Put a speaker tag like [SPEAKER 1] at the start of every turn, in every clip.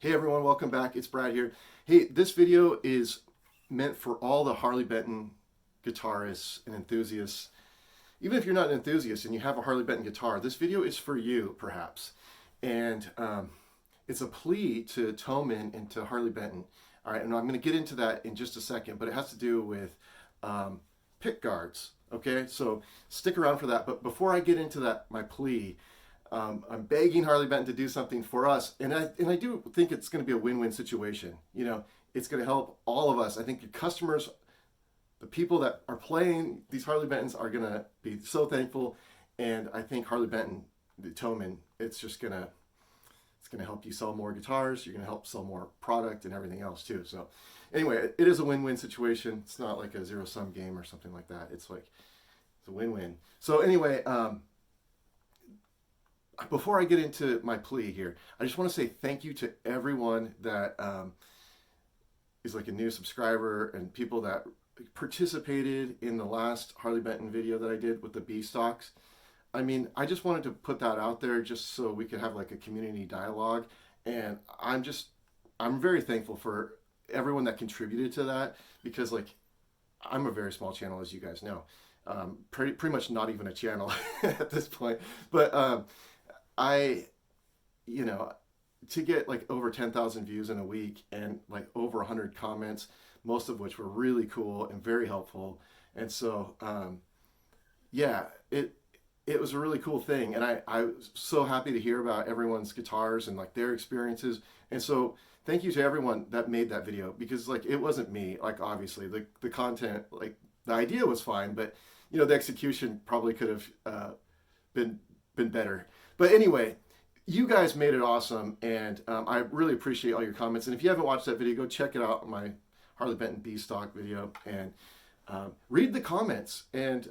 [SPEAKER 1] Hey everyone, welcome back. It's Brad here. Hey, this video is meant for all the Harley Benton guitarists and enthusiasts. Even if you're not an enthusiast and you have a Harley Benton guitar, this video is for you, perhaps. And it's a plea to Thomann and to Harley Benton. All right, and I'm going to get into that in just a second, but it has to do with pick guards. Okay, so stick around for that. But before I get into that, my plea, I'm begging Harley Benton to do something for us, and I do think it's going to be a win-win situation. You know, it's going to help all of us. I think your customers, the people that are playing these Harley Bentons, are going to be so thankful, and I think Harley Benton, the Thomann, it's going to help you sell more guitars. You're going to help sell more product and everything else too. So, anyway, it is a win-win situation. It's not like a zero-sum game or something like that. It's a win-win. So anyway. Before I get into my plea here, I just want to say thank you to everyone that is like a new subscriber and people that participated in the last Harley Benton video that I did with the B stocks. I mean, I just wanted to put that out there just so we could have like a community dialogue, and I'm very thankful for everyone that contributed to that, because like I'm a very small channel, as you guys know, pretty much not even a channel at this point, but to get like over 10,000 views in a week and like over 100 comments, most of which were really cool and very helpful. And so, it was a really cool thing. And I was so happy to hear about everyone's guitars and like their experiences. And so thank you to everyone that made that video, because like it wasn't me, like obviously the content, like the idea was fine, but you know, the execution probably could have been better. But anyway, you guys made it awesome, and I really appreciate all your comments. And if you haven't watched that video, go check it out, my Harley Benton B stock video, and read the comments. And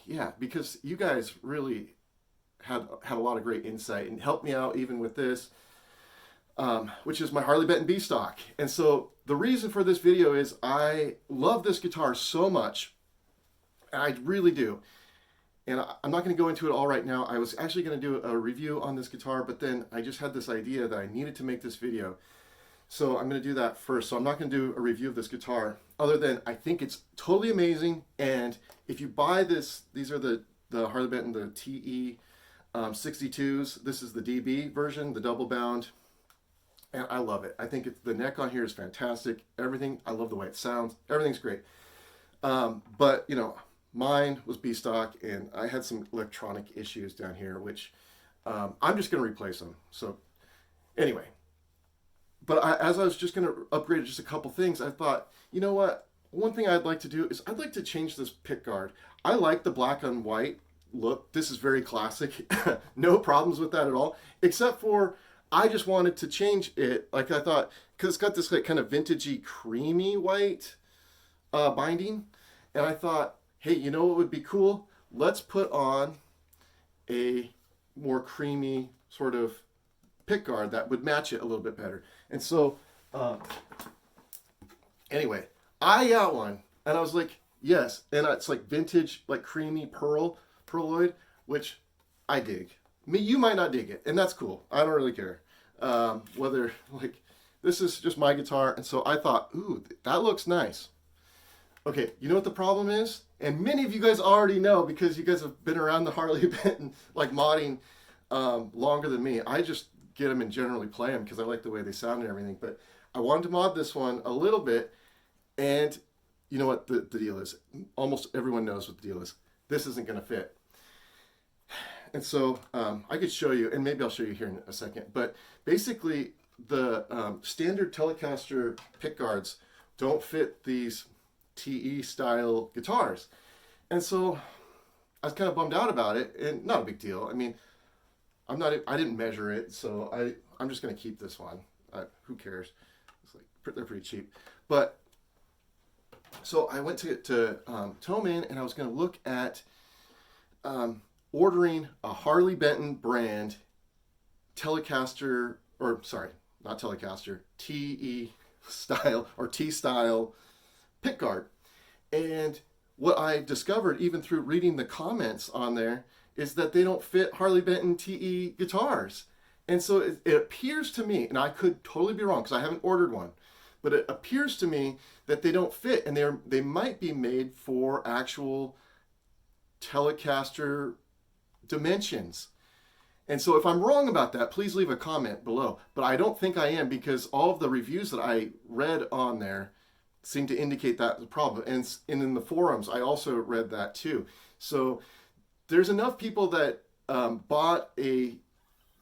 [SPEAKER 1] yeah, because you guys really had a lot of great insight and helped me out even with this, which is my Harley Benton B stock. And so the reason for this video is I love this guitar so much, and I really do. And I'm not going to go into it all right now. I was actually going to do a review on this guitar, but then I just had this idea that I needed to make this video. So I'm going to do that first. So I'm not going to do a review of this guitar, other than I think it's totally amazing. And if you buy this, these are the Harley Benton, the TE 62s. This is the DB version, the double bound. And I love it. I think the neck on here is fantastic. Everything, I love the way it sounds. Everything's great. But, you know, mine was B stock, and I had some electronic issues down here, which I'm just going to replace them. So anyway, but as I was just going to upgrade just a couple things, I thought, you know what? One thing I'd like to do is I'd like to change this pick guard. I like the black on white look. This is very classic. No problems with that at all, except for I just wanted to change it. Like I thought, because it's got this like kind of vintagey creamy white binding, and I thought, hey, you know what would be cool? Let's put on a more creamy sort of pick guard that would match it a little bit better. And so, anyway, I got one, and I was like, yes. And it's like vintage, like creamy pearloid, which I dig. You might not dig it, and that's cool. I don't really care. Whether, like, this is just my guitar, and so I thought, ooh, that looks nice. Okay, you know what the problem is? And many of you guys already know, because you guys have been around the Harley Benton, like modding longer than me. I just get them and generally play them because I like the way they sound and everything. But I wanted to mod this one a little bit, and you know what the deal is? Almost everyone knows what the deal is. This isn't going to fit. And so I could show you, and maybe I'll show you here in a second. But basically, the standard Telecaster pick guards don't fit these TE style guitars, and so I was kind of bummed out about it, and not a big deal. I mean, I didn't measure it, so I'm just going to keep this one. Who cares? It's like they're pretty cheap. But so I went to Thomann, and I was going to look at ordering a Harley Benton brand Telecaster, or sorry, not Telecaster, TE style or T style pick guard. And what I discovered, even through reading the comments on there, is that they don't fit Harley Benton TE guitars. And so it appears to me, and I could totally be wrong because I haven't ordered one, but it appears to me that they don't fit, and they might be made for actual Telecaster dimensions. And so if I'm wrong about that, please leave a comment below. But I don't think I am, because all of the reviews that I read on there seem to indicate that's the problem. And in the forums, I also read that too. So there's enough people that bought a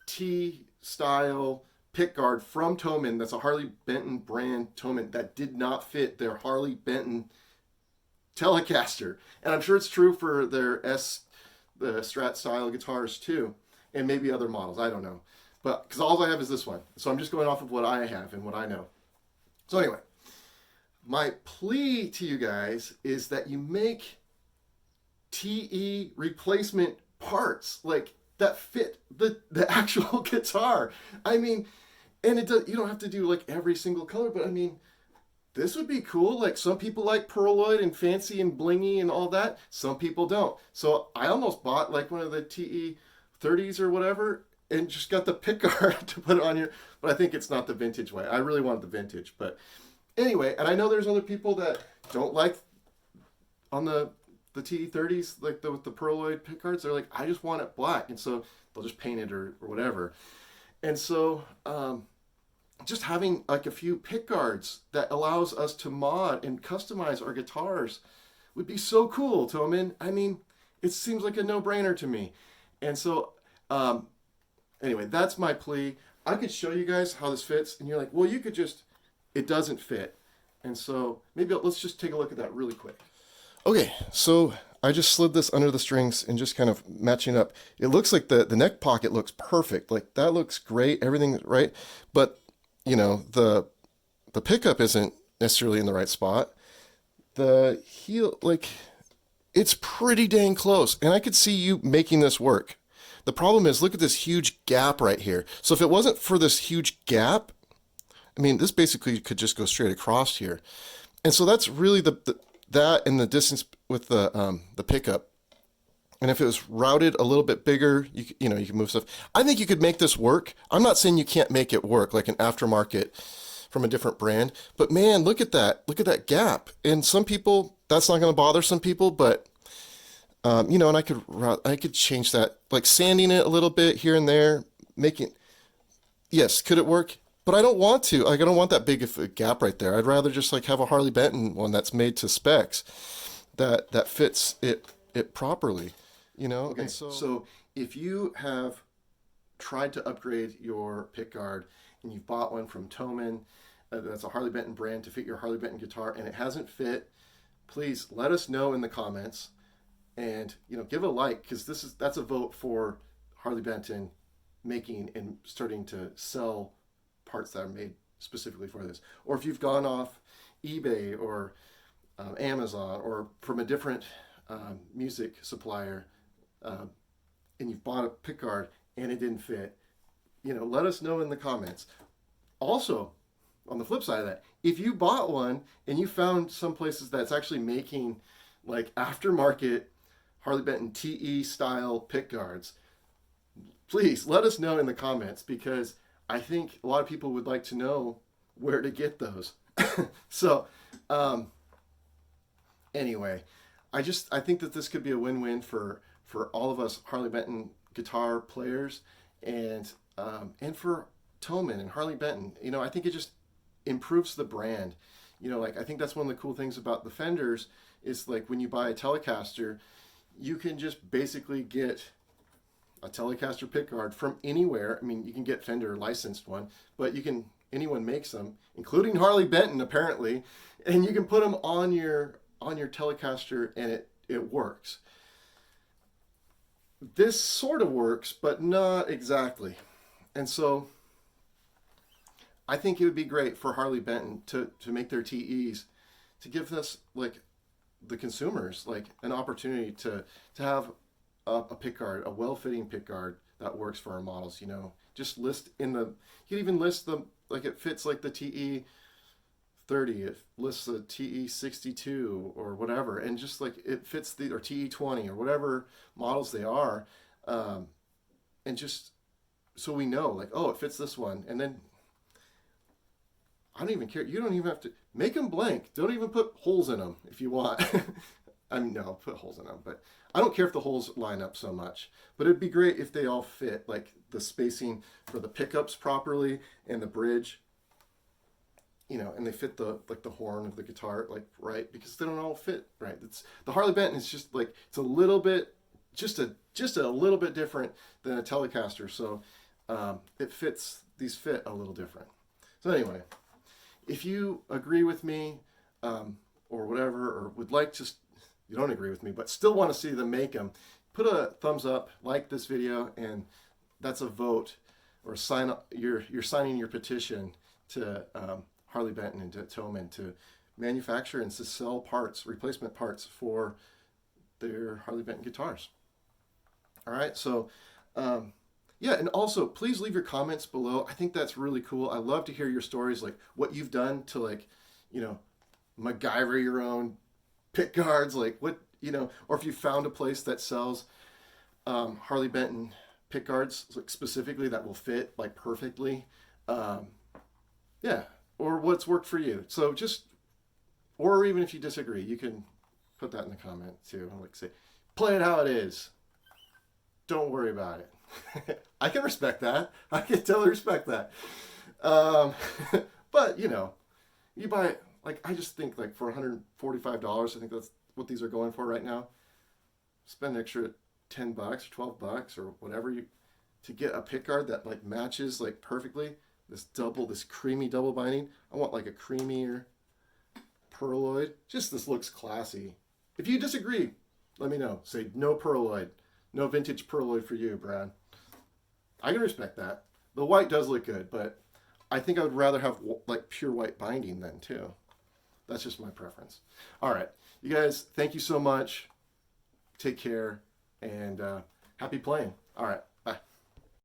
[SPEAKER 1] T-style pickguard from Thomann, that's a Harley Benton brand Thomann, that did not fit their Harley Benton Telecaster. And I'm sure it's true for their the Strat style guitars too, and maybe other models, I don't know. But because all I have is this one. So I'm just going off of what I have and what I know. So anyway, my plea to you guys is that you make TE replacement parts like that fit the actual guitar. I mean, and you don't have to do like every single color, but I mean, this would be cool. Like, some people like pearloid and fancy and blingy and all that. Some people don't. So I almost bought like one of the TE 30s or whatever and just got the pickguard to put it on here. But I think it's not the vintage way. I really wanted the vintage. But anyway, and I know there's other people that don't like on the TE 30s, like with the pearloid pickguards. They're like, I just want it black. And so they'll just paint it or whatever. And so, just having like a few pickguards that allows us to mod and customize our guitars would be so cool, Thomann. I mean, it seems like a no-brainer to me. And so, anyway, that's my plea. I could show you guys how this fits, and you're like, well, you could just, it doesn't fit. And so maybe let's just take a look at that really quick. Okay, so I just slid this under the strings and just kind of matching up. It looks like the neck pocket looks perfect. Like, that looks great, everything right, but you know, the pickup isn't necessarily in the right spot. The heel, like, it's pretty dang close, and I could see you making this work. The problem is, look at this huge gap right here. So if it wasn't for this huge gap, I mean, this basically could just go straight across here. And so that's really that and the distance with the pickup. And if it was routed a little bit bigger, you know, you can move stuff. I think you could make this work. I'm not saying you can't make it work, like an aftermarket from a different brand. But man, look at that. Look at that gap. And some people, that's not going to bother some people. But, you know, and I could change that, like sanding it a little bit here and there, yes, could it work? But I don't want to. Like, I don't want that big of a gap right there. I'd rather just like have a Harley Benton one that's made to specs that fits it properly. You know, okay. And so if you have tried to upgrade your pickguard and you've bought one from Thomann, that's a Harley Benton brand to fit your Harley Benton guitar, and it hasn't fit, please let us know in the comments, and you know, give a like, because that's a vote for Harley Benton making and starting to sell parts that are made specifically for this. Or if you've gone off eBay or Amazon or from a different music supplier, and you've bought a pickguard and it didn't fit, you know, let us know in the comments. Also, on the flip side of that, if you bought one and you found some places that's actually making like aftermarket Harley Benton TE style pickguards, please let us know in the comments, because I think a lot of people would like to know where to get those. So, anyway, I think that this could be a win-win for all of us Harley Benton guitar players, and for Thomann and Harley Benton. You know, I think it just improves the brand. You know, like, I think that's one of the cool things about the Fenders is, like, when you buy a Telecaster, you can just basically get a Telecaster pickguard from anywhere. I mean, you can get Fender licensed one, but anyone makes them, including Harley Benton apparently, and you can put them on your Telecaster and it works. This sort of works, but not exactly. And so I think it would be great for Harley Benton to make their TEs, to give us, like, the consumers, like, an opportunity to have a pickguard, a well-fitting pickguard that works for our models. You know, just list you can even list them, like, it fits like the TE 30, it lists the TE 62 or whatever, and just like it fits or TE 20 or whatever models they are, and just so we know, like, oh, it fits this one. And then I don't even care. You don't even have to make them blank. Don't even put holes in them if you want. I mean, no, put holes in them, but I don't care if the holes line up so much. But it'd be great if they all fit, like the spacing for the pickups properly and the bridge, you know, and they fit the like the horn of the guitar like right, because they don't all fit right. It's the Harley Benton is just like it's a little bit just a little bit different than a Telecaster, so it fits. These fit a little different. So anyway, if you agree with me or whatever, or would like to, you don't agree with me, but still want to see them make them, put a thumbs up, like this video, and that's a vote or sign up. You're signing your petition to Harley Benton and to Thomann to manufacture and to sell parts, replacement parts for their Harley Benton guitars. All right, so yeah, and also please leave your comments below. I think that's really cool. I love to hear your stories, like what you've done to, like, you know, MacGyver your own pick guards, like what, you know, or if you found a place that sells Harley Benton pick guards, like specifically that will fit like perfectly. Yeah, or what's worked for you. So just, or even if you disagree, you can put that in the comment too. Like say, play it how it is. Don't worry about it. I can respect that. I can totally respect that. But you know, you buy it, like I just think like for $145, I think that's what these are going for right now. Spend an extra $10 or $12 or whatever you to get a pickguard that like matches like perfectly. This creamy double binding. I want like a creamier pearloid. Just this looks classy. If you disagree, let me know. Say no pearloid. No vintage pearloid for you, Brad. I can respect that. The white does look good, but I think I would rather have like pure white binding then too. That's just my preference. All right, you guys, thank you so much. Take care and happy playing. All right.